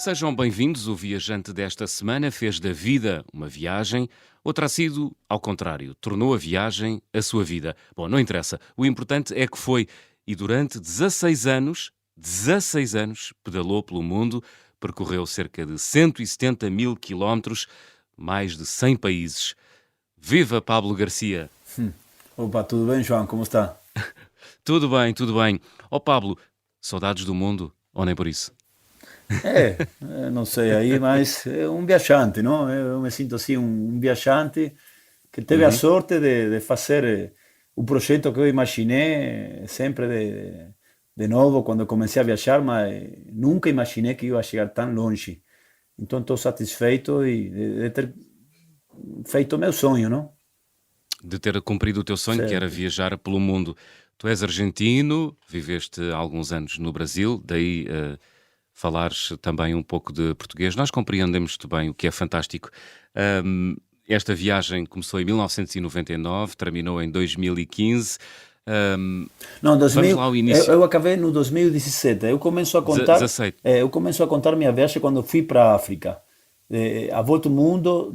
Sejam bem-vindos. O viajante desta semana fez da vida uma viagem, ou terá sido ao contrário, tornou a viagem a sua vida. Bom, não interessa. O importante é que foi e durante 16 anos, pedalou pelo mundo, percorreu cerca de 170 mil quilómetros, mais de 100 países. Viva Pablo Garcia! Opa, tudo bem, João? Como está? Tudo bem, tudo bem. Ó Pablo, saudades do mundo, ou nem por isso? Não sei aí, mas é um viajante, não? Eu me sinto assim, um viajante que teve a Uhum. sorte de fazer o projeto que eu imaginei sempre de novo quando eu comecei a viajar, mas nunca imaginei que ia chegar tão longe. Então estou satisfeito de ter feito o meu sonho, não? De ter cumprido o teu sonho, que era Certo. viajar pelo mundo. Tu és argentino, viveste há alguns anos no Brasil, daí falares também um pouco de português. Nós compreendemos-te bem, o que é fantástico. Ahm, Esta viagem começou em 1999, terminou em 2015. Ahm, Não, Vamos 2000, lá ao eu, início. eu acabei no 2017. Dezaceito. Eu começo a contar minha viagem quando fui para a África. A volta ao mundo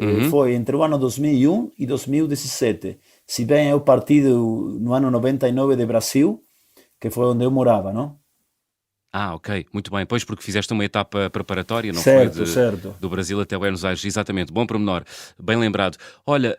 Uhum. foi entre o ano 2001 e 2017. Se bem eu parti no ano 99 de Brasil, que foi onde eu morava, não? Ah, ok, muito bem. Pois porque fizeste uma etapa preparatória, não foi? Certo, certo. Do Brasil até Buenos Aires, exatamente. Bom pormenor, bem lembrado. Olha,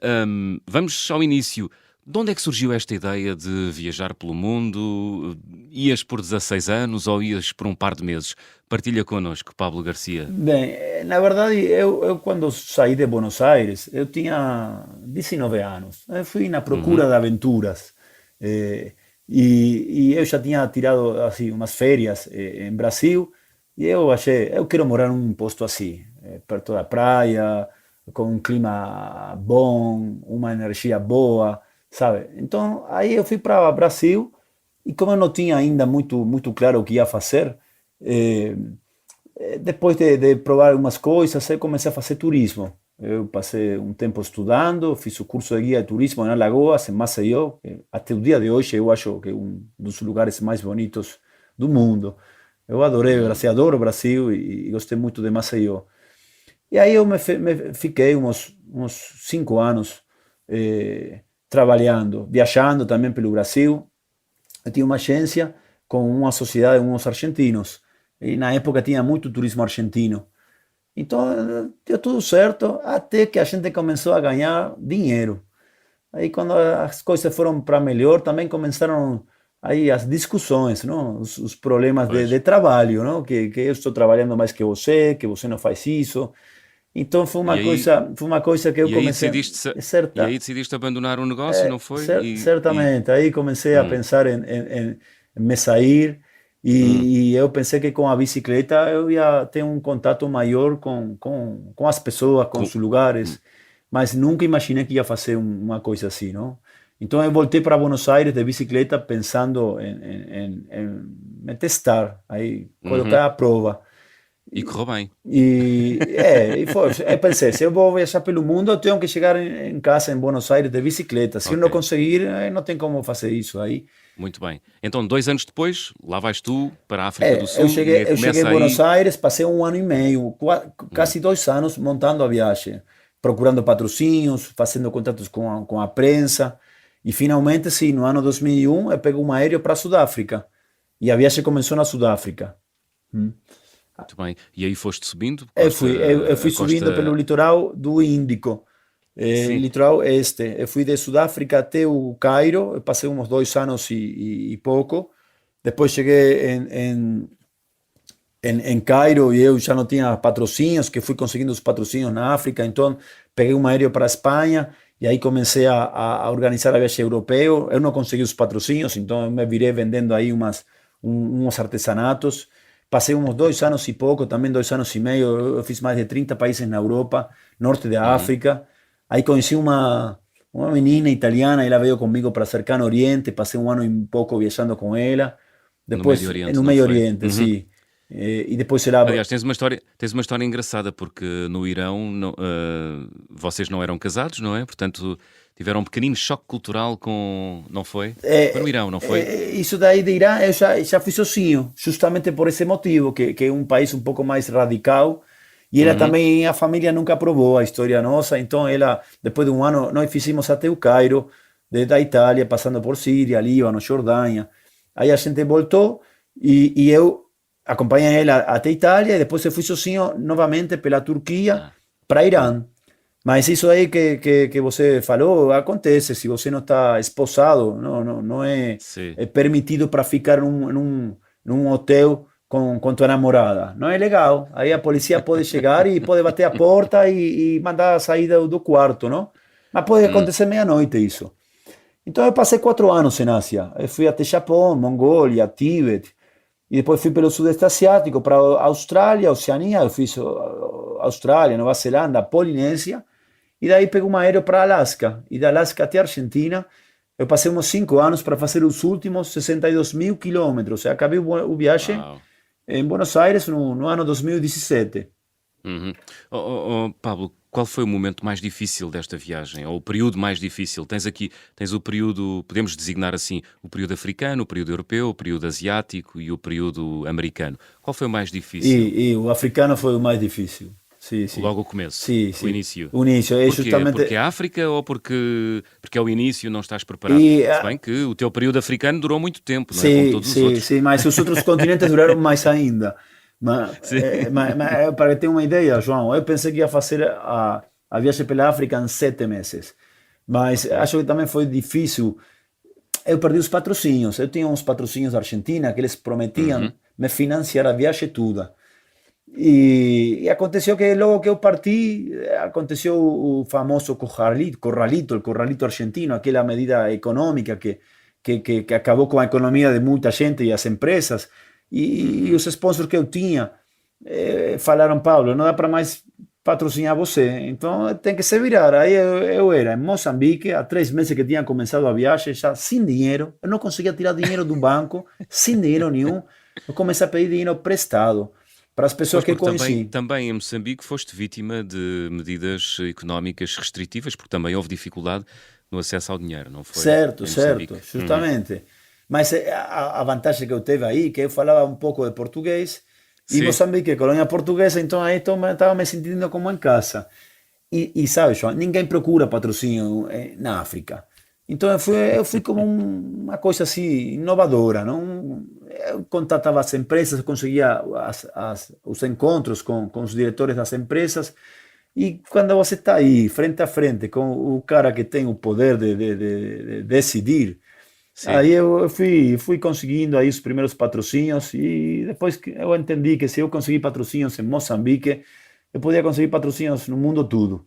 vamos ao início. De onde é que surgiu esta ideia de viajar pelo mundo? Ias por 16 anos ou ias por um par de meses? Partilha connosco, Pablo Garcia. Bem, na verdade, eu quando saí de Buenos Aires, eu tinha 19 anos. Eu fui na Uhum. procura de aventuras. Eh, e eu já tinha tirado assim, umas férias em Brasil. E eu achei, eu quero morar num posto assim, perto da praia, com um clima bom, uma energia boa, sabe? Então, aí eu fui para Brasil. E como eu não tinha ainda muito claro o que ia fazer, eh, depois de provar algumas coisas, eu comecei a fazer turismo. Eu passei um tempo estudando, fiz o curso de guia de turismo em Alagoas, em Maceió, que até o dia de hoje eu acho que é um dos lugares mais bonitos do mundo. Eu adorei o Hum. Brasil, adoro o Brasil e gostei muito de Maceió. E aí eu me fiquei uns 5 anos trabalhando, viajando também pelo Brasil. Eu tinha uma agência com uma sociedade, uns argentinos. E na época tinha muito turismo argentino. Então deu tudo certo, até que a gente começou a ganhar dinheiro. Aí quando as coisas foram para melhor, também começaram aí as discussões, não? Os problemas Pois. de trabalho, não? Que eu estou trabalhando mais que você não faz isso. Então E aí, foi uma coisa que eu e aí comecei decidiste, a e aí certa, decidiste abandonar o negócio, não foi? certamente. Aí comecei a Hum, pensar em me sair hum. e eu pensei que com a bicicleta eu ia ter um contato maior com as pessoas, com Com- os lugares, mas nunca imaginei que ia fazer uma coisa assim, não? Então eu voltei para Buenos Aires de bicicleta pensando em me testar, aí Uhum. colocar à prova. E correu bem. E foi, eu pensei, se eu vou viajar pelo mundo, eu tenho que chegar em casa em Buenos Aires de bicicleta. Se eu não Ok, conseguir, não tem como fazer isso aí. muito bem. Então, 2 anos depois, lá vais tu para a África do Eu Sul e cheguei, eu cheguei em começa Buenos aí. Aires, passei um ano e meio, Hum, quase 2 anos montando a viagem, procurando patrocínios, fazendo contatos com a prensa. E finalmente, sim, no ano 2001, eu peguei um aéreo para a Sudáfrica. E a viagem começou na Sudáfrica. muito bem. E aí foste subindo, Eu fui a subindo pelo costa. litoral do Índico, Sim. litoral este. Eu fui de Sudáfrica até o Cairo, eu passei uns 2 anos e pouco. Depois cheguei em Cairo e eu já não tinha patrocínios, que fui conseguindo os patrocínios na África. Então peguei um aéreo para a Espanha e aí comecei a organizar a viagem europeu. Eu não consegui os patrocínios, então eu me virei vendendo aí uns artesanatos. Passei uns 2 anos e pouco, também 2 anos e meio. Eu fiz mais de 30 países na Europa, norte da Uhum. África. Aí conheci uma menina italiana, ela veio comigo para Cercano Oriente. Passei um ano e pouco viajando com ela. No Médio Depois, Oriente, no não Medio foi? Oriente, Uhum. sim. E depois ela. Aliás, tens uma história engraçada, porque no Irão vocês não eram casados, não é? Portanto, tiveram um pequenino choque cultural com... Não foi? Foi no Irão, não foi? Isso daí de Irã eu já fui sozinho, justamente por esse motivo, que é um país um pouco mais radical. E ela também, a família nunca aprovou a história nossa, então ela, depois de um ano, nós fizemos até o Cairo, da Itália, passando por Síria, Líbano, Jordânia. Aí a gente voltou e eu acompanhei ela até Itália e depois eu fui sozinho novamente pela Turquia para Irã. Mas isso aí que você falou acontece se você não está esposado, não é, Sim. é permitido para ficar num hotel com tua namorada. Não é legal. Aí a polícia pode chegar e pode bater a porta e mandar sair do quarto, não? Mas pode acontecer meia-noite isso. Então eu passei 4 anos em Ásia. Eu fui até Japão, Mongólia, Tíbet, e depois fui pelo Sudeste Asiático, para Austrália, Oceania. Eu fiz Austrália, Nova Zelândia, Polinésia, e daí peguei um aéreo para Alasca, e da Alasca até Argentina. Eu passei uns 5 anos para fazer os últimos 62 mil quilômetros. Eu acabei o viagem Uau. em Buenos Aires no ano 2017. Uhum. Pablo, qual foi o momento mais difícil desta viagem? Ou o período mais difícil? Tens o período, podemos designar assim, o período africano, o período europeu, o período asiático e o período americano. Qual foi o mais difícil? E o africano foi o mais difícil. Sim, sim. Logo o começo, Sim, o sim. início. O início é Porquê? justamente. Porque é África ou porque é o início, não estás preparado? E, Se bem que o teu período africano durou muito tempo, não é? Como sim, todos os sim, outros. sim, mas os outros continentes duraram mais ainda. Mas, Sim. mas para ter uma ideia, João, eu pensei que ia fazer a viagem pela África em 7 meses. Mas Ok. acho que também foi difícil. Eu perdi os patrocínios. Eu tinha uns patrocínios da Argentina que eles prometiam me financiar a viagem toda. E aconteceu que logo que eu parti, aconteceu o famoso corralito, el corralito argentino, aquela medida econômica que acabou com a economia de muita gente e as empresas. E os sponsors que eu tinha falaram, Pablo, não dá para mais patrocinar você, então tem que se virar. Aí eu era em Moçambique, há 3 meses que tinha começado a viagem, já sem dinheiro, eu não conseguia tirar dinheiro do banco, sem dinheiro nenhum. Eu comecei a pedir dinheiro prestado para as pessoas Pois, que porque conheci. também em Moçambique foste vítima de medidas económicas restritivas, porque também houve dificuldade no acesso ao dinheiro, não foi? Certo, Em certo, Moçambique. justamente. Mas a vantagem que eu tive aí, que eu falava um pouco de português, e Sim. Moçambique é colônia portuguesa, então aí estava me sentindo como em casa. E sabe, João, ninguém procura patrocínio na África. Então eu fui como uma coisa assim, inovadora. Não? Eu contatava as empresas, conseguia os encontros com os diretores das empresas. E quando você está aí, frente a frente, com o cara que tem o poder de decidir, Sim. aí eu fui conseguindo aí os primeiros patrocínios e depois que eu entendi que se eu conseguir patrocínios em Moçambique, eu podia conseguir patrocínios no mundo todo.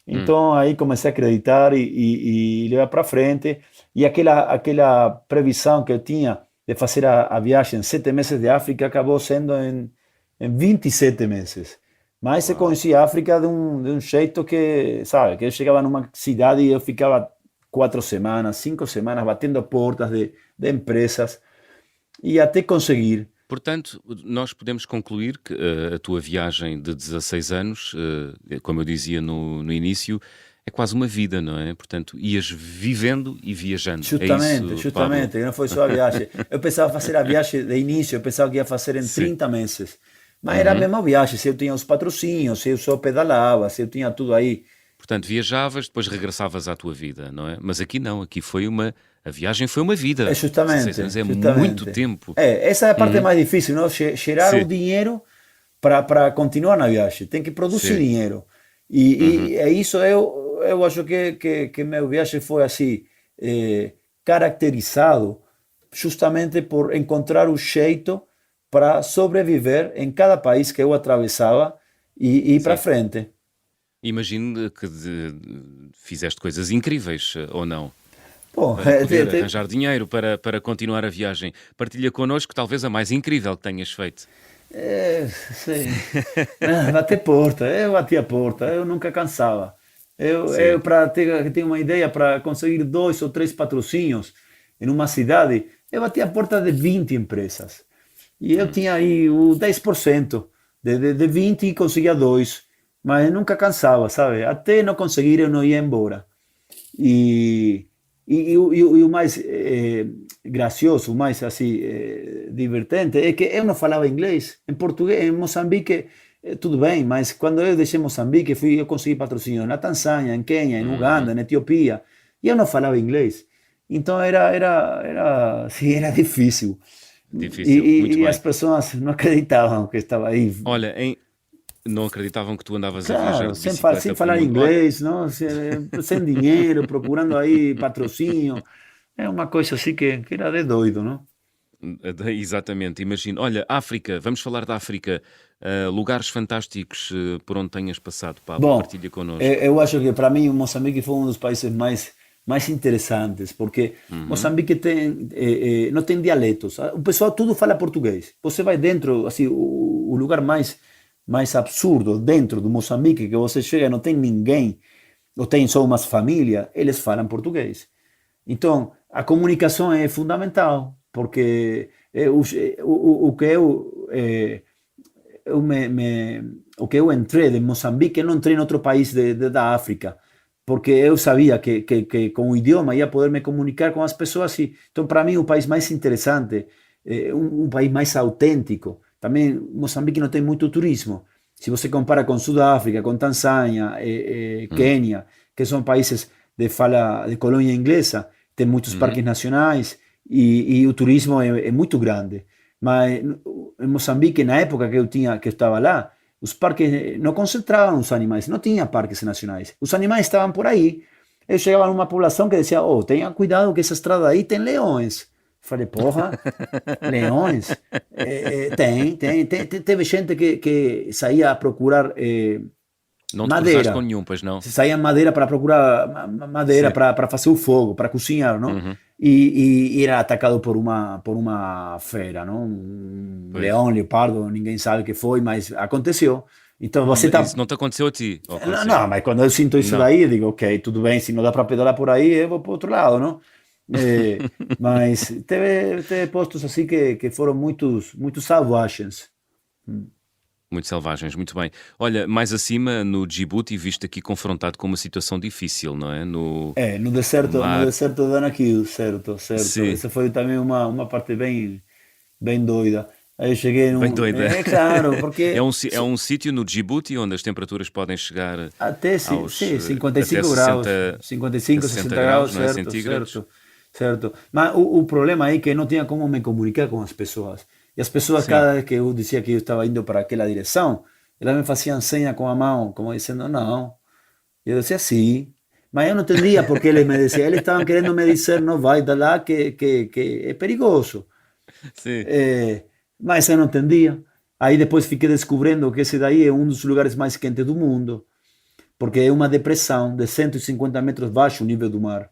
Hum. Então aí comecei a acreditar e levar para frente. E aquela previsão que eu tinha de fazer a viagem em 7 meses de África acabou sendo em 27 meses. Mas eu Uau. conheci a África de um jeito que, sabe, que eu chegava numa cidade e eu ficava 4 semanas, 5 semanas batendo portas de empresas e até conseguir. Portanto, nós podemos concluir que a tua viagem de 16 anos, como eu dizia no início, é quase uma vida, não é? Portanto, ias vivendo e viajando. É Justamente, isso, Pablo? justamente, não foi só a viagem. Eu pensava fazer a viagem de início, eu pensava que ia fazer em Sim. 30 meses. Mas era a mesma viagem, se eu tinha os patrocínios, se eu só pedalava, se eu tinha tudo aí. Portanto, viajavas, depois regressavas à tua vida, não é? Mas aqui não, aqui a viagem foi uma vida. 16 Justamente, anos é muito justamente. tempo. Essa é a parte mais difícil, não? Gerar o Sim, dinheiro para continuar na viagem. Tem que produzir sim. dinheiro. E é isso, eu acho que meu viagem foi assim, caracterizado justamente por encontrar o jeito para sobreviver em cada país que eu atravessava e ir para Sim. frente. Imagino que fizeste coisas incríveis, ou não? Bom, Para poder arranjar dinheiro para continuar a viagem. Partilha connosco talvez a mais incrível que tenhas feito. sim. Eu bati a porta, eu nunca cansava. Eu Sim. para ter uma ideia, para conseguir 2 ou 3 patrocínios em uma cidade, eu bati a porta de 20 empresas. E eu tinha aí o 10% de 20 e conseguia 2. Mas nunca cansava, sabe? Até não conseguir, eu não ia embora. E, e o mais gracioso, o mais assim, divertente, é que eu não falava inglês. Em português, em Moçambique, tudo bem, mas quando eu deixei Moçambique, eu consegui patrocínio na Tanzânia, em Quênia, em Uhum. Uganda, na Etiópia, e eu não falava inglês. Então sim, era difícil. Difícil, muito E as bem. pessoas não acreditavam que estava aí. Olha, não acreditavam que tu andavas a viajar Claro, de sem bicicleta pelo falar mundo. Olha, inglês, não? Sem dinheiro, procurando aí patrocínio. É uma coisa assim que era de doido, não? exatamente, imagino. Olha, África, vamos falar da África. Lugares fantásticos por onde tenhas passado, Pablo, Bom, partilha connosco. eu acho que para mim Moçambique foi um dos países mais interessantes, porque Uhum. Moçambique não tem dialetos. O pessoal tudo fala português. Você vai dentro, assim, o lugar mais absurdo dentro do Moçambique, que você chega e não tem ninguém, ou tem só umas famílias, eles falam português. Então, a comunicação é fundamental, porque o que o que eu entrei de Moçambique, eu não entrei em outro país da África, porque eu sabia que com o idioma ia poder me comunicar com as pessoas. E, então, para mim, o país mais interessante, um país mais autêntico. Também, Moçambique não tem muito turismo. Se você compara com Sudáfrica, com Tanzânia, Hum. Quênia, que são países de fala de colônia inglesa, tem muitos Uhum. parques nacionais e o turismo é muito grande. Mas em Moçambique, na época que eu estava lá, os parques não concentravam os animais, não tinha parques nacionais. Os animais estavam por aí. Eu chegava numa população que dizia: oh, tenha cuidado que essa estrada aí tem leões. Falei: porra, leões? Teve gente que saía a procurar Não te cruzaste com madeira. nenhum, pois não? Se saía madeira para procurar madeira Sim. para fazer o fogo, para cozinhar, não? Uhum. E era atacado por uma fera, não? Um Pois. leão, leopardo, ninguém sabe o que foi, mas aconteceu. Então você tá. Isso não te aconteceu a ti, ou Não, aconteceu? não, mas quando eu sinto isso Não. daí, eu digo, ok, tudo bem, se não dá para pedalar por aí, eu vou para o outro lado, não? Mas teve postos assim que foram muitos selvagens. Muito selvagens, muito bem. Olha, mais acima, no Djibouti, viste aqui confrontado com uma situação difícil, não é? No No mar. deserto de Anaquil, certo, certo. Sim, Essa foi também uma parte bem doida. Aí eu cheguei bem num. doida. É claro, É porque é um sítio no Djibouti onde as temperaturas podem chegar até aos sim, até 55 graus, 60, a 55, 60 60 graus, graus, não é? certo, Centígrados. certo, certo. Mas o problema aí é que não tinha como me comunicar com as pessoas. E as pessoas, Sim, cada vez que eu dizia que eu estava indo para aquela direção, elas me faziam senha com a mão, como dizendo não. E eu dizia sim. Mas eu não entendia porque eles me diziam. Eles estavam querendo me dizer, não vai da lá que é perigoso. sim. Mas eu não entendia. Aí depois fiquei descobrindo que esse daí é um dos lugares mais quentes do mundo, porque é uma depressão de 150 metros baixo o nível do mar.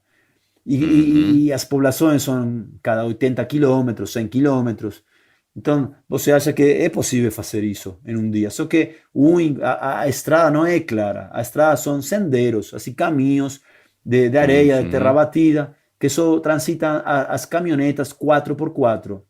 Uhum. E as poblações são cada 80 quilômetros, 100 quilômetros. Então, você acha que é possível fazer isso em um dia? Só que a estrada não é clara. A estrada são senderos, assim, caminhos de areia, de terra Uhum. batida, que só transitam as caminhonetas 4x4.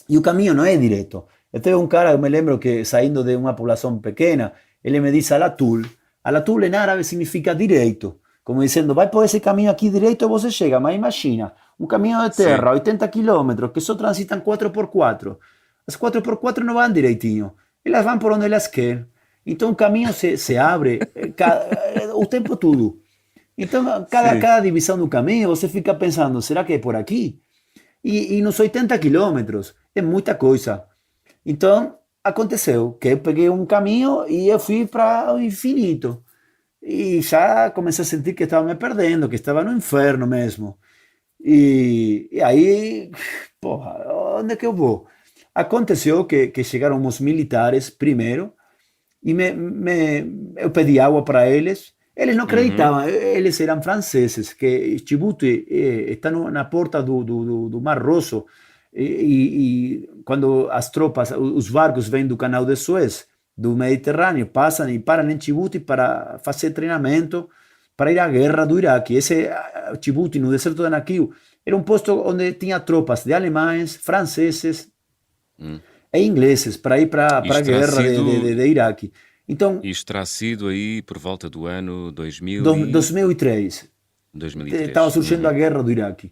E o caminho não é direto. Eu tenho um cara, eu me lembro que saindo de uma população pequena, ele me disse Alatul. Alatul em árabe significa direito. Como dizendo, vai por esse caminho aqui direito e você chega. Mas imagina, um caminho de Sim, terra, 80 quilômetros, que só transitam 4x4. As 4x4 não vão direitinho. Elas vão por onde elas querem. Então o caminho se abre o tempo todo. Então, sim. cada divisão do caminho, você fica pensando, será que é por aqui? E nos 80 quilômetros é muita coisa. Então, aconteceu que eu peguei um caminho e eu fui para o infinito. E já comecei a sentir que estava me perdendo, que estava no inferno mesmo. E aí, porra, onde é que eu vou? Aconteceu que chegaram os militares primeiro e eu pedi água para eles. Eles não Uhum. acreditavam, eles eram franceses, que Djibouti está na porta do Mar Rosso, e quando as tropas, os barcos vêm do canal de Suez, do Mediterrâneo, passam e param em Djibouti para fazer treinamento para ir à guerra do Iraque. Esse Djibouti, no deserto de Anaquil, era um posto onde tinha tropas de alemães, franceses Hum. e ingleses para ir para a Isto terá guerra sido, de Iraque. Então, isto terá sido aí por volta do ano 2000 e... 2003. Estava 2003. surgindo a guerra do Iraque.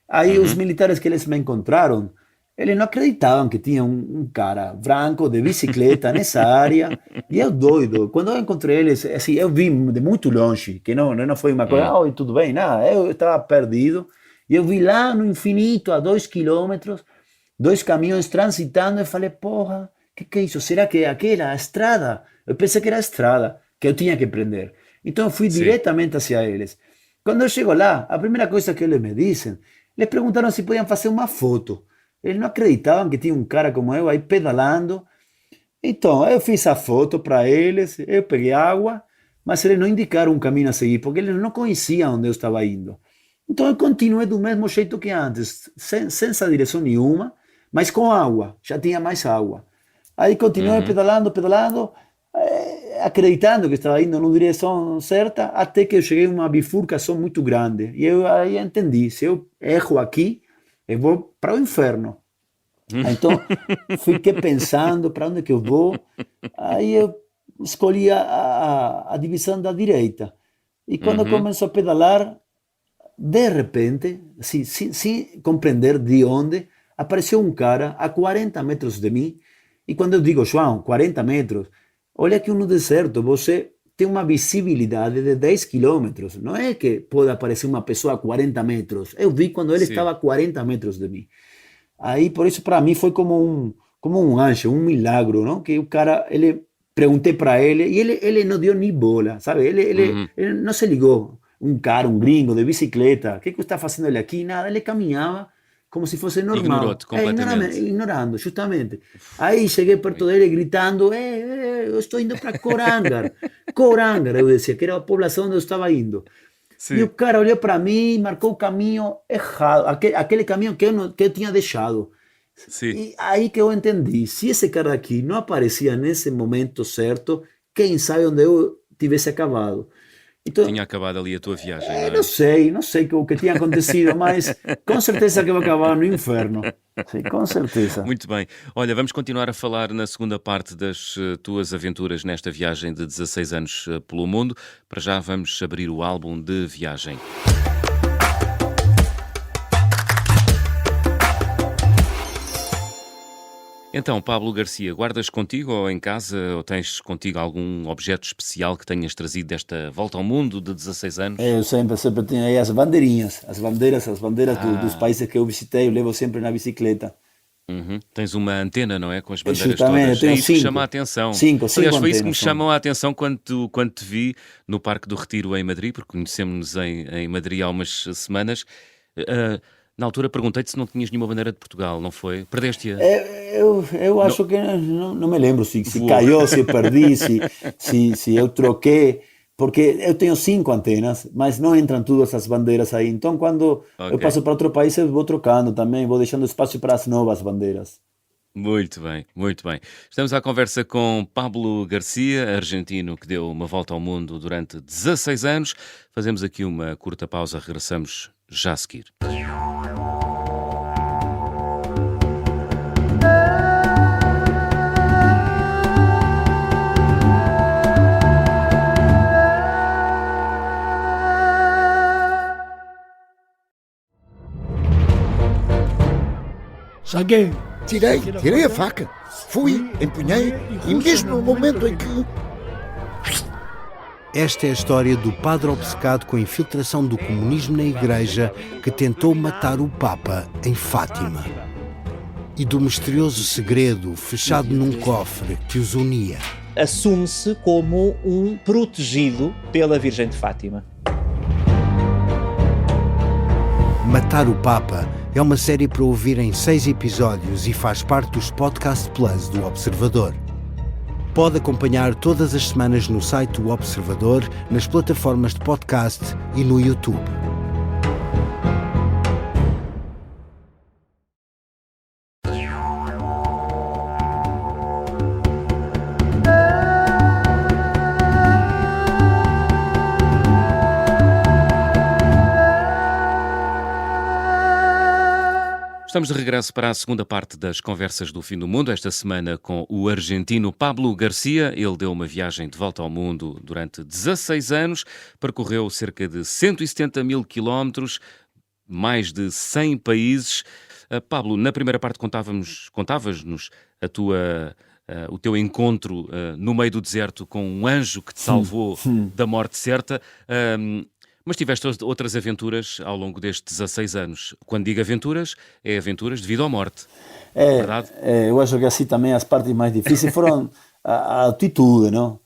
Aí os militares que eles me encontraram, eles não acreditavam que tinha um cara branco de bicicleta nessa área. E eu doido. Quando eu encontrei eles, assim, eu vi de muito longe, que não foi uma coisa, oi, tudo bem, nada. Eu estava perdido. E eu vi lá no infinito, a 2 quilômetros, dois caminhões transitando. E falei, porra, que é isso? Será que é aquela a estrada? Eu pensei que era a estrada que eu tinha que prender. Então eu fui Sim, diretamente hacia eles. Quando eu chego lá, a primeira coisa que eles me dizem, eles perguntaram se podiam fazer uma foto. Eles não acreditavam que tinha um cara como eu aí pedalando. Então, eu fiz a foto para eles, eu peguei água, mas eles não indicaram um caminho a seguir, porque eles não conheciam onde eu estava indo. Então, eu continuei do mesmo jeito que antes, sem essa direção nenhuma, mas com água, já tinha mais água. Aí continuei uhum, pedalando, pedalando, acreditando que estava indo na direção certa, até que eu cheguei a uma bifurcação muito grande. E eu aí entendi, se eu erro aqui, eu vou para o inferno. Então, fiquei pensando para onde que eu vou. Aí eu escolhi a divisão da direita. E quando eu uhum. começo a pedalar, de repente, assim, sem compreender de onde, apareceu um cara a 40 metros de mim. E quando eu digo, João, 40 metros, olha aqui no deserto, você tem uma visibilidade de 10 quilômetros. Não é que pode aparecer uma pessoa a 40 metros. Eu vi quando ele Sim, estava a 40 metros de mim. Aí, por isso, para mim, foi como um anjo, um milagre, não? Que o cara, ele, perguntei para ele, e ele não deu nem bola, sabe? uhum. Ele não se ligou. Um cara, um gringo de bicicleta, o que está fazendo ele aqui? Nada, ele caminhava como se fosse normal. Ignorou-te completamente. Ignorando, justamente. Aí cheguei perto dele gritando, eu estou indo para Corangar. Corangar, eu dizia, que era a população onde eu estava indo. E o Sim, cara olhou para mim e marcou o caminho errado, aquele caminho que que eu tinha deixado. sim. E aí que eu entendi, se esse cara aqui não aparecia nesse momento certo, quem sabe onde eu tivesse acabado. Então, Tinha acabado ali a tua viagem, não não é? sei, não sei o que tinha acontecido, mas com certeza que eu acabava no inferno. Sim, com certeza. Muito bem. Olha, vamos continuar a falar na segunda parte das tuas aventuras nesta viagem de 16 anos pelo mundo. Para já vamos abrir o álbum de viagem. Então, Pablo Garcia, guardas contigo ou em casa ou tens contigo algum objeto especial que tenhas trazido desta volta ao mundo de 16 anos? Eu sempre tenho aí as bandeirinhas, as bandeiras dos Ah, países que eu visitei, eu levo sempre na bicicleta. uhum. Tens uma antena, não é? Com as bandeiras Justamente, eu todas. É tenho isso que chama a cinco. atenção. Cinco Aliás, foi isso que me antenas são. chamou a atenção quando te vi no Parque do Retiro em Madrid, porque conhecemos-nos em Madrid há umas semanas. Ah, na altura perguntei-te se não tinhas nenhuma bandeira de Portugal, não foi? Perdeste-a? Eu Não, acho que não me lembro se voou. caiu, se perdi, se eu troquei, porque eu tenho cinco antenas, mas não entram todas as bandeiras aí. Então, quando eu Ok. passo para outro país, eu vou trocando também, vou deixando espaço para as novas bandeiras. Muito bem, muito bem. Estamos à conversa com Pablo Garcia, argentino que deu uma volta ao mundo durante 16 anos. Fazemos aqui uma curta pausa, regressamos já a seguir. Saquei. Tirei a faca. Fui, empunhei e mesmo no momento em que... Esta é a história do padre obcecado com a infiltração do comunismo na Igreja que tentou matar o Papa em Fátima. E do misterioso segredo fechado num cofre que os unia. Assume-se como um protegido pela Virgem de Fátima. Matar o Papa é uma série para ouvir em 6 episódios e faz parte dos Podcast Plus do Observador. Pode acompanhar todas as semanas no site do Observador, nas plataformas de podcast e no YouTube. Estamos de regresso para a segunda parte das Conversas do Fim do Mundo, esta semana com o argentino Pablo Garcia. Ele deu uma viagem de volta ao mundo durante 16 anos, percorreu cerca de 170 mil quilómetros, mais de 100 países. Pablo, na primeira parte contavas-nos o teu encontro no meio do deserto com um anjo que te salvou da morte certa. Mas tiveste outras aventuras ao longo destes 16 anos. Quando digo aventuras, é aventuras de vida ou morte. Verdade? Eu acho que assim também as partes mais difíceis foram a altitude, não?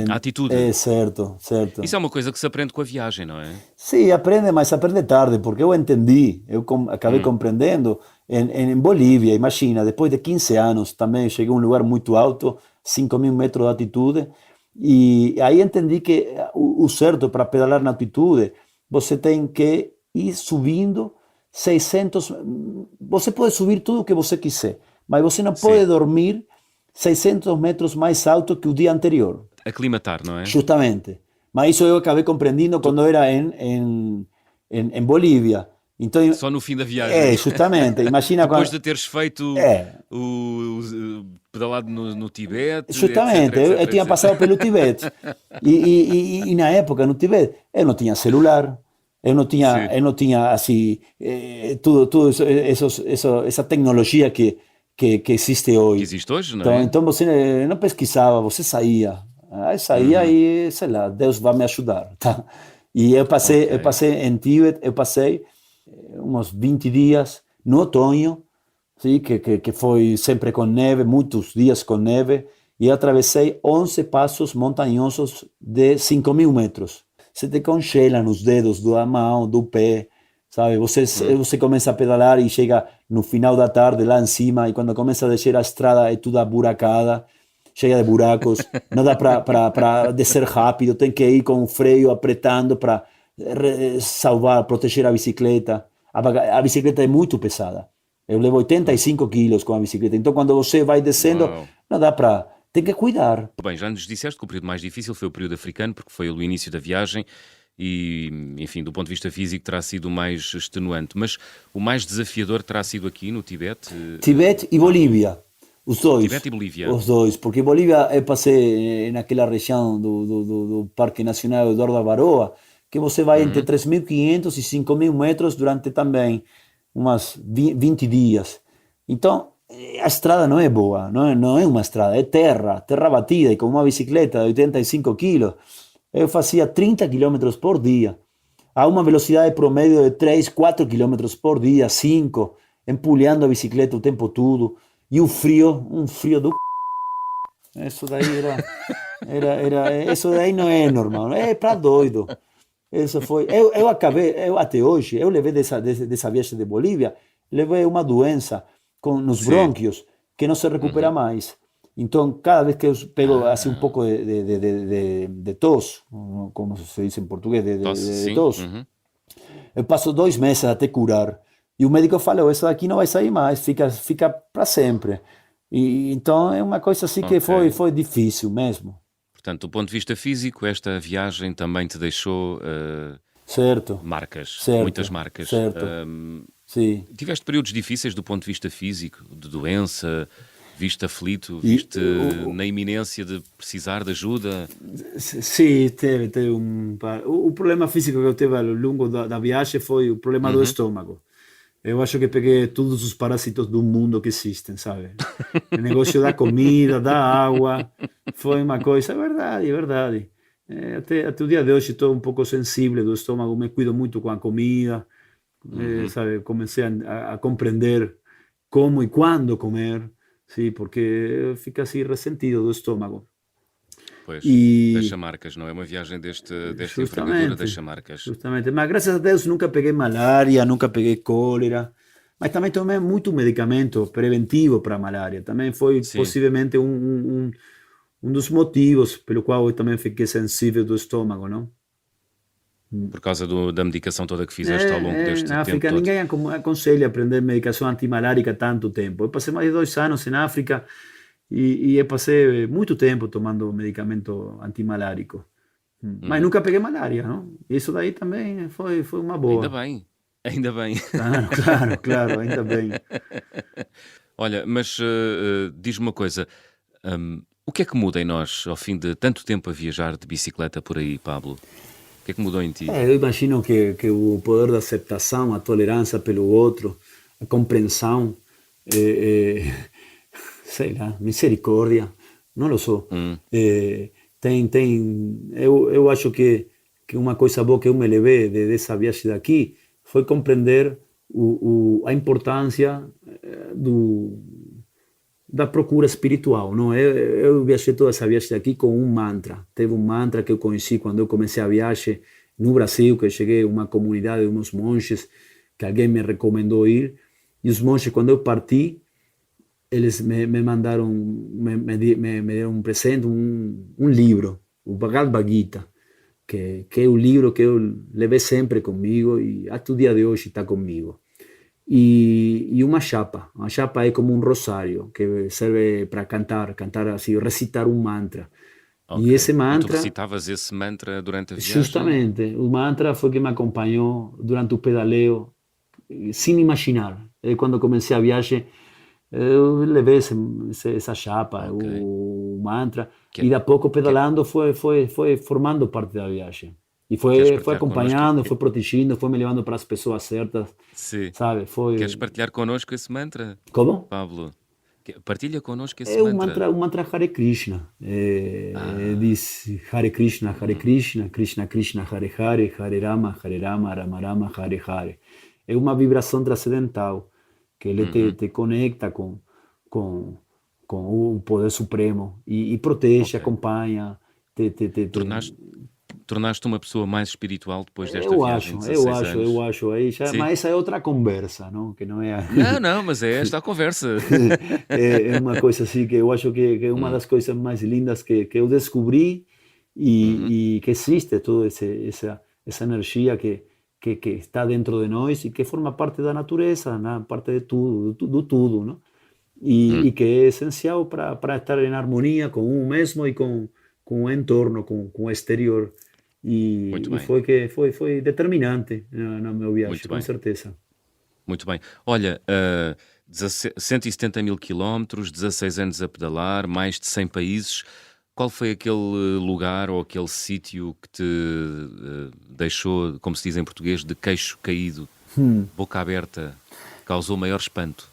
A atitude. Certo. Isso é uma coisa que se aprende com a viagem, não é? Sim, aprende, mas aprende tarde, porque eu entendi, acabei compreendendo em Bolívia, imagina, depois de 15 anos também cheguei a um lugar muito alto, 5.000 metros de altitude, e aí entendi que o certo para pedalar na altitude, você tem que ir subindo 600, você pode subir tudo o que você quiser, mas você não pode dormir 600 metros mais alto que o dia anterior. Aclimatar, não é? Justamente. Mas isso eu acabei compreendendo quando eu era em Bolívia. Então, só no fim da viagem. Justamente. Imagina depois quando... de teres feito o pedalado no Tibete. Justamente, etc, eu tinha passado pelo Tibete. E na época, no Tibete, eu não tinha celular, eu não tinha assim, tudo essa tecnologia que existe hoje. Que existe hoje, não é? Então você não pesquisava, você saía. Aí saía e, sei lá, Deus vai me ajudar. Tá? E eu passei em Tibete, uns 20 dias no outono, sim, que foi sempre com neve, muitos dias com neve, e atravessei 11 passos montanhosos de 5.000 metros. Você te congela nos dedos da mão, do pé, sabe? Você começa a pedalar e chega no final da tarde lá em cima, e quando começa a descer a estrada é tudo buracada, cheia de buracos, não dá para descer rápido, tem que ir com o freio apertando para proteger a bicicleta. A bicicleta é muito pesada. Eu levo 85 quilos com a bicicleta. Então, quando você vai descendo, não dá para... Tem que cuidar. Bem, já nos disseste que o período mais difícil foi o período africano, porque foi o início da viagem e, enfim, do ponto de vista físico terá sido o mais extenuante. Mas o mais desafiador terá sido aqui no Tibete? Tibete e Bolívia. Os dois. Tibete e Bolívia. Os dois. Porque Bolívia eu passei naquela região do Parque Nacional Eduardo Avaroa, que você vai entre 3.500 e 5.000 metros durante também umas 20 dias. Então, a estrada não é boa, não é uma estrada, é terra batida, e com uma bicicleta de 85 quilos, eu fazia 30 quilômetros por dia, a uma velocidade promédio de 3, 4 quilômetros por dia, 5, empulhando a bicicleta o tempo todo, e um frio do... Isso daí isso daí não é normal, é para doido. Isso foi. Eu até hoje, eu levei dessa viagem de Bolívia, levei uma doença nos brônquios que não se recupera mais. Então, cada vez que eu pego assim um pouco de tos, como se diz em português, de tos, eu passo 2 meses até curar. E o médico falou, isso daqui não vai sair mais, fica para sempre. E então é uma coisa assim que foi difícil mesmo. Portanto, do ponto de vista físico, esta viagem também te deixou marcas, muitas marcas. Sim. Tiveste períodos difíceis do ponto de vista físico, de doença, viste aflito, viste na iminência de precisar de ajuda? Sim, teve o problema físico que eu tive ao longo da viagem foi o problema do estômago. Eu acho que peguei todos os parásitos do mundo que existem, sabe? O negócio da comida, da água, foi uma coisa, é verdade. Até o dia de hoje estou um pouco sensível do estômago, me cuido muito com a comida, sabe? Comecei a compreender como e quando comer, sim, porque fica assim ressentido do estômago. Pois, deixa marcas, não é? Uma viagem desta envergadura deixa marcas. Justamente, mas graças a Deus nunca peguei malária, nunca peguei cólera, mas também tomei muito medicamento preventivo para a malária. Também foi possivelmente um dos motivos pelo qual eu também fiquei sensível do estômago, não? Por causa da medicação toda que fizeste ao longo deste na África, tempo todo. Ninguém aconselha aprender medicação antimalárica tanto tempo. Eu passei mais de 2 anos em África e eu passei muito tempo tomando medicamento antimalárico. Mas nunca peguei malária, não? Isso daí também foi uma boa. Ainda bem. Ainda bem. Claro, ainda bem. Olha, mas diz-me uma coisa, o que é que muda em nós ao fim de tanto tempo a viajar de bicicleta por aí, Pablo? O que é que mudou em ti? Eu imagino que o poder da aceitação, a tolerância pelo outro, a compreensão, sei lá, misericórdia, não lo so. Eu acho que uma coisa boa que eu me levei dessa viagem daqui foi compreender a importância da procura espiritual, não? Eu viajei toda essa viagem aqui com um mantra. Teve um mantra que eu conheci quando eu comecei a viagem no Brasil, que eu cheguei a uma comunidade de uns monges que alguém me recomendou ir. E os monges, quando eu parti, eles me mandaram, me deram um presente, um livro, o Bhagavad Gita, que é o livro que eu levei sempre comigo e até o dia de hoje está comigo. E uma chapa. A chapa é como um rosário que serve para cantar assim, recitar um mantra. Ok. E esse E tu mantra, recitavas esse mantra durante a viagem? justamente, o mantra foi que me acompanhou durante o pedaleo, sem imaginar. Quando comecei a viagem, eu levei essa chapa, Ok. o mantra, Que- e de a pouco pedalando foi formando parte da viagem. E foi Queres partilhar acompanhando, connosco? foi protegendo, foi me levando para as pessoas certas, Sim. sabe? Queres partilhar connosco esse mantra, Como? Pablo? Partilha connosco esse É mantra. o mantra Hare Krishna. Diz Hare Krishna, Krishna Krishna, Hare Rama, Rama Rama, Hare Hare. É uma vibração transcendental que ele te conecta com, com o poder supremo e protege, Ok. acompanha. Tornaste uma pessoa mais espiritual depois desta viagem de 16 anos. Eu acho. Aí já, Sim. mas essa é outra conversa, não? Que não é. Não, mas é esta a conversa. É uma coisa assim que eu acho que é uma das coisas mais lindas que eu descobri e que existe toda essa energia que está dentro de nós e que forma parte da natureza, parte de tudo, do tudo, não? E que é essencial para estar em harmonia com um mesmo e com o entorno, com o exterior. Muito E bem, foi determinante na minha viagem, muito com bem, certeza. muito bem. Olha, 170 mil quilómetros, 16 anos a pedalar, mais de 100 países. Qual foi aquele lugar ou aquele sítio que te deixou, como se diz em português, de queixo caído, boca aberta, causou maior espanto?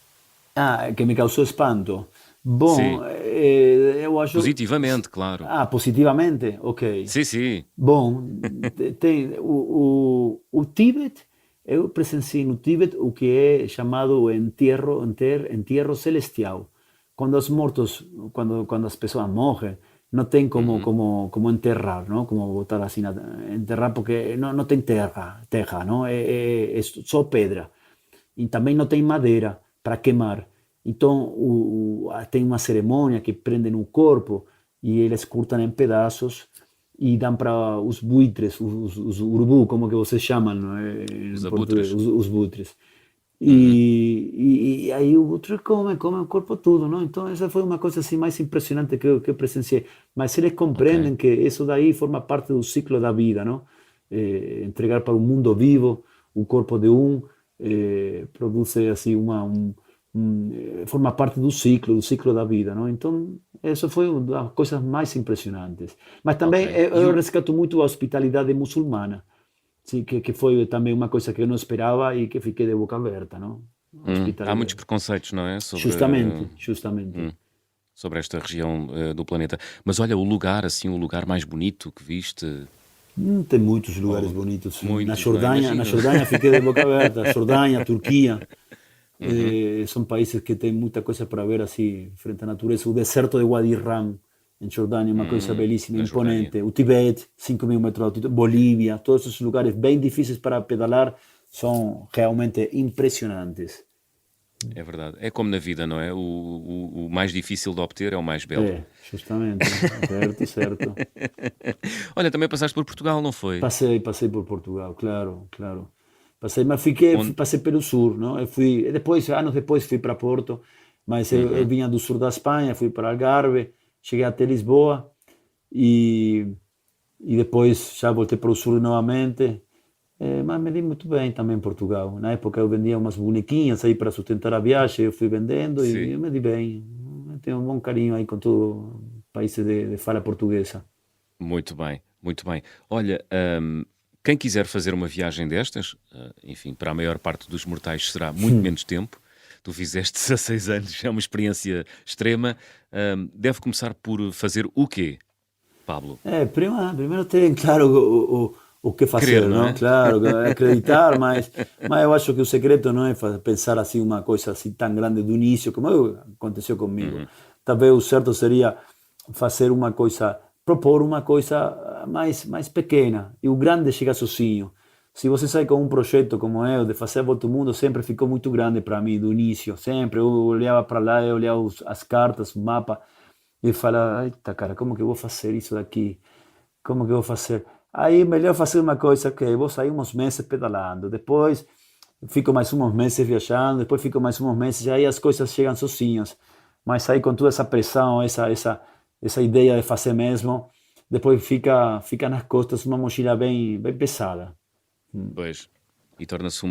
Que me causou espanto. Bom, Sim, eu acho. positivamente, claro. Positivamente? Ok. Sim, sim. Bom, tem o Tíbet, eu presenciei no Tíbet o que é chamado enterro celestial. Quando os mortos, quando as pessoas morrem, não tem como enterrar, não? Como botar assim, enterrar, porque não tem terra, não? É só pedra. E também não tem madeira para queimar. Então, tem uma cerimônia que prendem o corpo e eles cortam em pedaços e dão para os buitres, os urubu, como que vocês chamam, não é? Os Em português, abutres. os buitres. E aí o buitre come o corpo todo, não? Então, essa foi uma coisa assim mais impressionante que eu presenciei. Mas eles compreendem que isso daí forma parte do ciclo da vida, não? Entregar para o mundo vivo o corpo de produz assim forma parte do ciclo da vida, não? Então, isso foi uma das coisas mais impressionantes. Mas também Ok. eu resgato muito a hospitalidade muçulmana, sim, que foi também uma coisa que eu não esperava e que fiquei de boca aberta, não? A Há muitos hospitalidade. preconceitos, não é? Justamente. Sobre esta região do planeta. Mas olha, o lugar mais bonito que viste, Tem muitos lugares bonitos. muitos, não é? Na Imagino. Jordânia fiquei de boca aberta. Jordânia, Turquia. São países que têm muita coisa para ver assim, frente à natureza. O deserto de Wadi Rum, em Jordânia, uma coisa belíssima, na imponente. O Tibete, 5.000 metros de altitude. Bolívia, todos esses lugares bem difíceis para pedalar são realmente impressionantes. É verdade. É como na vida, não é? O mais difícil de obter é o mais belo. Justamente. Certo. Olha, também passaste por Portugal, não foi? Passei por Portugal, claro. Passei, mas Onde? passei pelo sul, não? Anos depois fui para Porto, mas eu vinha do sul da Espanha, fui para Algarve, cheguei até Lisboa e depois já voltei para o sul novamente. Mas me di muito bem também em Portugal. Na época eu vendia umas bonequinhas aí para sustentar a viagem, eu fui vendendo e Sim, eu me di bem. Eu tenho um bom carinho aí com todo países de fala portuguesa. muito bem, muito bem. Olha, quem quiser fazer uma viagem destas, enfim, para a maior parte dos mortais será muito menos tempo. Tu fizeste 16 anos, é uma experiência extrema. Deve começar por fazer o quê, Pablo? Primeiro ter claro o que Querer, fazer, não não? é? Claro, acreditar, mas eu acho que o segredo não é pensar assim uma coisa assim tão grande do início, como aconteceu comigo. Talvez o certo seria fazer uma coisa, propor uma coisa mais pequena, e o grande chega sozinho. Se você sai com um projeto como eu, de fazer a volta ao mundo, sempre ficou muito grande para mim, do início, sempre. Eu olhava para lá, eu olhava as cartas, o mapa, e falava, eita cara, como que eu vou fazer isso daqui? Como que eu vou fazer? Aí, melhor fazer uma coisa, que vou sair uns meses pedalando, depois fico mais uns meses viajando, depois fico mais uns meses, e aí as coisas chegam sozinhas. Mas aí com toda essa pressão, essa ideia de fazer mesmo, depois fica nas costas uma mochila bem pesada. Pois. E torna-se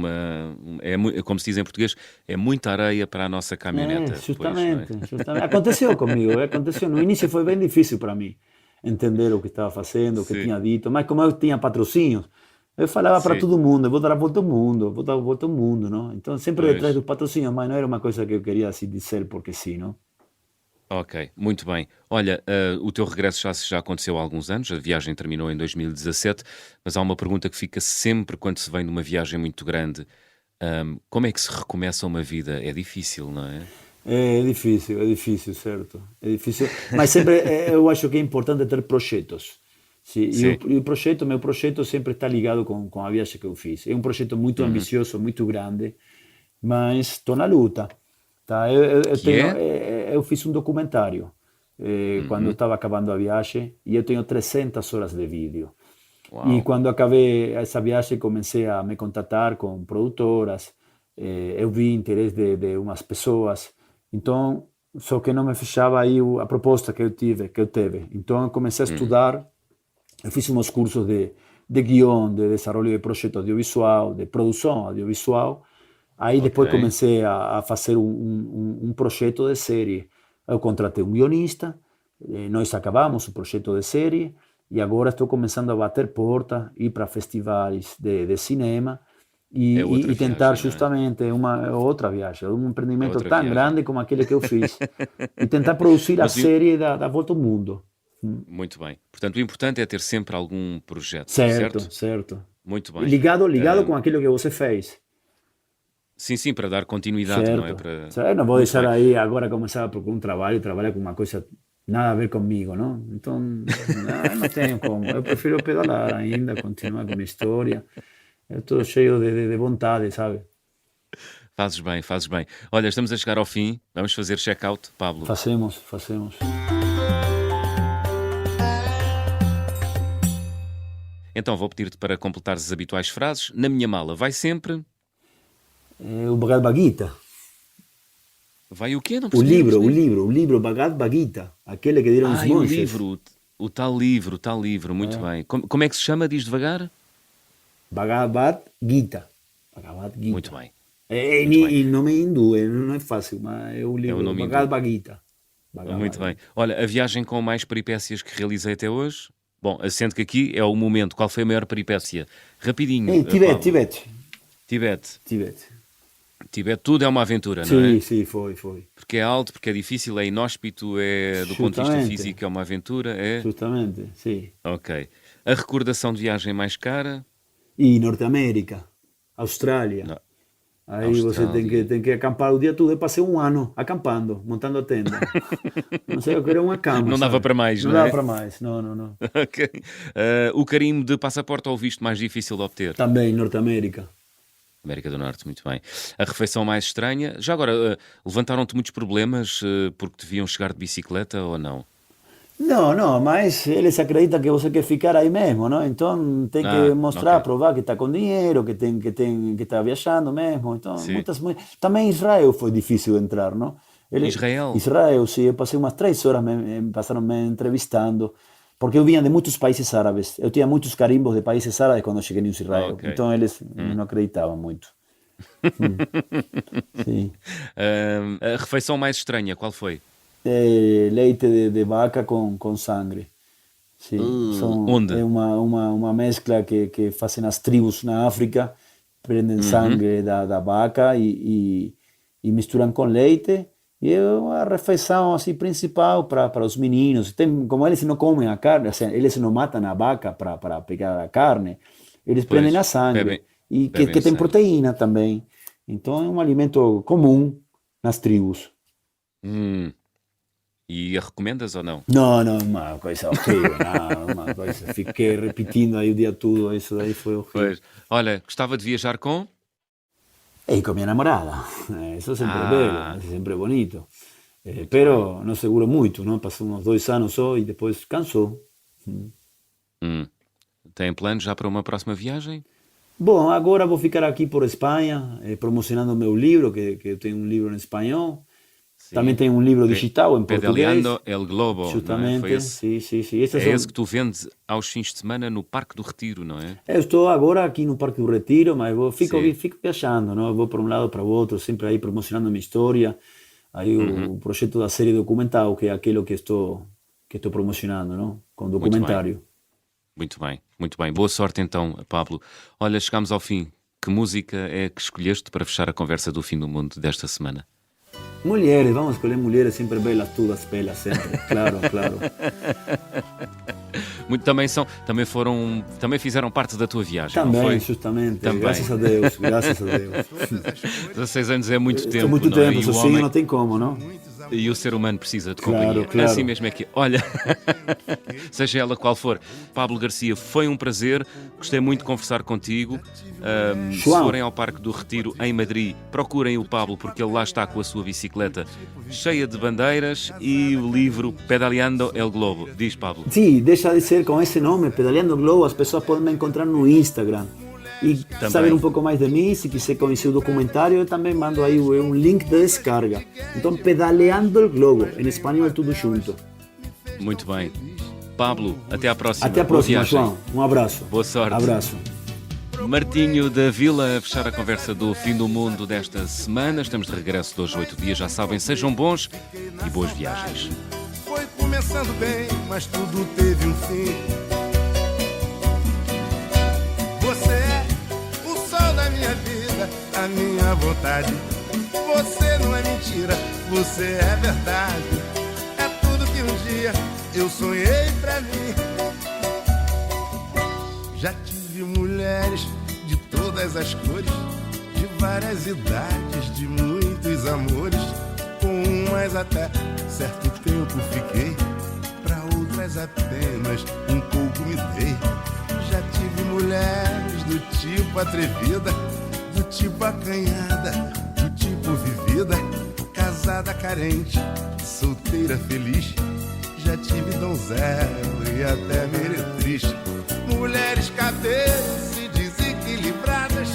como se diz em português, é muita areia para a nossa caminhoneta. Pois, não é? Justamente. Aconteceu comigo, aconteceu. No início foi bem difícil para mim entender o que estava fazendo, o que Sim, tinha dito, mas como eu tinha patrocínios, eu falava para sim, todo mundo, eu vou dar a volta ao mundo, vou dar a volta ao mundo, não? Então sempre detrás pois. dos patrocínios, mas não era uma coisa que eu queria assim dizer porque sim, não? Ok, muito bem. Olha, o teu regresso já aconteceu há alguns anos, a viagem terminou em 2017, mas há uma pergunta que fica sempre quando se vem numa viagem muito grande. Como é que se recomeça uma vida? É difícil, não é? É difícil, certo? É difícil, mas sempre eu acho que é importante ter projetos. Sim, Sim. meu projeto sempre está ligado com a viagem que eu fiz. É um projeto muito Uhum. ambicioso, muito grande, mas estou na luta. Tá? Eu Que tenho, é? eu fiz um documentário quando eu Uhum. estava acabando a viagem e eu tenho 300 horas de vídeo. E Uau. quando acabei essa viagem, comecei a me contatar com produtoras, eu vi interesse de umas pessoas, então, só que não me fechava aí a proposta que eu teve. Então, eu comecei a Uhum. estudar, eu fiz uns cursos de guião, de desenvolvimento de projeto audiovisual, de produção audiovisual. Aí Ok. depois comecei a fazer um projeto de série. Eu contratei um guionista, nós acabamos o projeto de série e agora estou começando a bater porta, ir para festivais de cinema É outra e tentar viagem, não é? justamente uma outra viagem, um É empreendimento outra tão viagem. grande como aquele que eu fiz e tentar produzir a Mas série da Volta ao Mundo. muito bem. Portanto, o importante é ter sempre algum projeto, Certo, certo? certo. Muito bem. Ligado Ahm, com aquilo que você fez. sim, sim, para dar continuidade, não é? Certo. Para... Eu não vou Muito deixar bem. aí agora começar a procurar um trabalho, trabalhar com uma coisa nada a ver comigo, não? Então, não tenho como. Eu prefiro pedalar ainda, continuar com a minha história. Eu estou cheio de vontade, sabe? Fazes bem, fazes bem. Olha, estamos a chegar ao fim. Vamos fazer check-out, Pablo. Fazemos. Então vou pedir-te para completares as habituais frases. Na minha mala vai sempre. O Bhagavad Gita. Vai o quê? Não O percebi, não livro, o percebi. livro, o livro Bhagavad Gita. Aquele que deram os Ah, e o monges. livro, o tal livro, o tal livro. Muito bem. Como é que se chama? Diz devagar. Bhagavad Gita. Bhagavad Muito Gita. bem, É muito bem. em nome hindu, não é fácil, mas é o É o livro nome hindu. Bhagavad Gita. Muito Bhagavad bem. Gita. Olha, a viagem com mais peripécias que realizei até hoje. Bom, assento que aqui é o momento. Qual foi a maior peripécia? Rapidinho, Tibete, Pablo. Tibete. Tibete. Tibete. Tibete, tudo é uma aventura, não Sim, é? sim, foi. Porque é alto, porque é difícil, é inóspito, é do ponto de vista Justamente, físico é uma aventura, é? justamente, sim. Ok. A recordação de viagem mais cara? E Norte-América, Austrália. Não. Aí você Austrália. tem que acampar o dia todo. Eu passei um ano acampando, montando a tenda. Não sei, eu queria uma cama, Não dava sabe? para mais, Não não dava é? para mais, não. Ok. O carimbo de passaporte ou o visto mais difícil de obter? Também Norte-América. América do Norte, muito bem. A refeição mais estranha? Já agora, levantaram-te muitos problemas porque deviam chegar de bicicleta ou não? Não, mas eles acreditam que você quer ficar aí mesmo, não? Então tem que Ah, mostrar, ok. provar que está com dinheiro, que está viajando mesmo. Então, Sim. também Israel foi difícil entrar, não? Israel? Israel, sim, eu passei umas 3 horas, me passaram me entrevistando. porque eu vinha de muitos países árabes. Eu tinha muitos carimbos de países árabes quando eu cheguei em Israel. Ok. Então eles não acreditavam muito. Sim. A refeição mais estranha, qual foi? Leite de vaca com sangue. Sim. Onde? É uma mescla que fazem as tribos na África, prendem sangue da vaca e misturam com leite. E é uma refeição assim, principal para os meninos. Como eles não comem a carne, assim, eles não matam a vaca para pegar a carne, eles prendem a sangue. E que tem sangue. proteína também. Então é um alimento comum nas tribos. E a recomendas ou não? Não, uma coisa horrível. Não, uma coisa. Fiquei repetindo aí o dia todo, isso daí foi horrível. Pois. Olha, gostava de viajar com? E con mi enamorada, eso siempre es bello, es siempre bonito. Pero no seguro mucho, ¿no? Pasó unos 2 años y después cansó. Tem planos já para uma próxima viagem? Bom, agora vou ficar aqui por Espanha, promocionando meu livro, que eu tenho um livro em espanhol. Sim. Também tenho um livro digital em português. Pedaleando el Globo, Justamente, não é? Foi esse, sim. esse que tu vendes aos fins de semana no Parque do Retiro, não é? Eu estou agora aqui no Parque do Retiro, mas fico Sim. viajando, não? Vou para um lado para o outro, sempre aí promocionando a minha história. Aí o projeto da série documental, que é aquilo que estou promocionando, não? Com documentário. Muito bem. Boa sorte então, Pablo. Olha, chegamos ao fim. Que música é que escolheste para fechar a conversa do Fim do Mundo desta semana? Mulheres, vamos escolher mulheres sempre belas, todas belas, sempre. Claro. Também fizeram parte da tua viagem, não Também, foi? justamente. Também. Graças a Deus. 16 anos é muito tempo, É muito não é? tempo, E o sozinho homem- não tem como, não? E o ser humano precisa de Claro, companhia. claro. Assim mesmo é que, olha, seja ela qual for. Pablo Garcia, foi um prazer. Gostei muito de conversar contigo. Se João. forem ao Parque do Retiro, em Madrid, procurem o Pablo, porque ele lá está com a sua bicicleta cheia de bandeiras e o livro Pedaleando el Globo. Diz, Pablo. Sim, deixa de ser com esse nome, Pedaleando Globo, as pessoas podem me encontrar no Instagram. E saber um pouco mais de mim, se quiser conhecer o documentário, eu também mando aí um link de descarga. Então, Pedaleando el Globo, em espanhol tudo junto. Muito bem. Pablo, até à próxima. Até a Boa próxima, viagem. João. Um abraço. Boa sorte. Abraço. Martinho da Vila a fechar a conversa do Fim do Mundo desta semana. Estamos de regresso de hoje 8 dias. Já sabem, sejam bons e boas viagens. Foi começando bem, mas tudo teve um fim. Você é o sol da minha vida, a minha vontade. Você não é mentira, você é verdade. É tudo que um dia eu sonhei pra mim. Já tive mulheres de todas as cores, de várias idades, de muitos amores. Com umas até certo tempo fiquei, pra outras apenas um pouco me dei. Já tive mulheres do tipo atrevida, do tipo acanhada, do tipo vivida, casada carente, solteira feliz. Já tive donzela e até meretriz. Mulheres cadeiras e desequilibradas,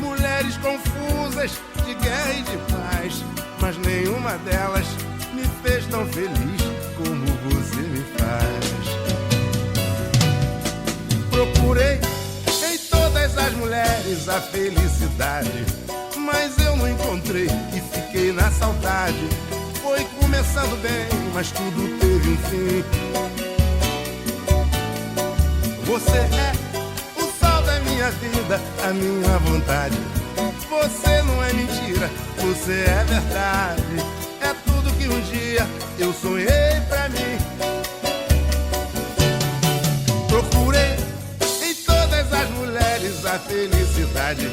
mulheres confusas de guerra e de paz, mas nenhuma delas me fez tão feliz como você me faz. Procurei em todas as mulheres a felicidade, mas eu não encontrei e fiquei na saudade. Foi começando bem, mas tudo teve um fim. Você é o sol da minha vida, a minha vontade. Você não é mentira, você é verdade. É tudo que um dia eu sonhei pra mim. Procurei em todas as mulheres a felicidade,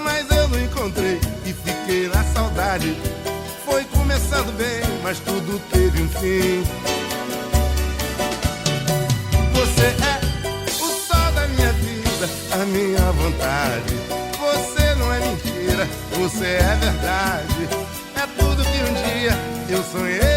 mas eu não encontrei e fiquei na saudade. Foi começando bem, mas tudo teve um fim. Você é o sol da minha vida, a minha vontade. Você não é mentira, você é verdade. É tudo que um dia eu sonhei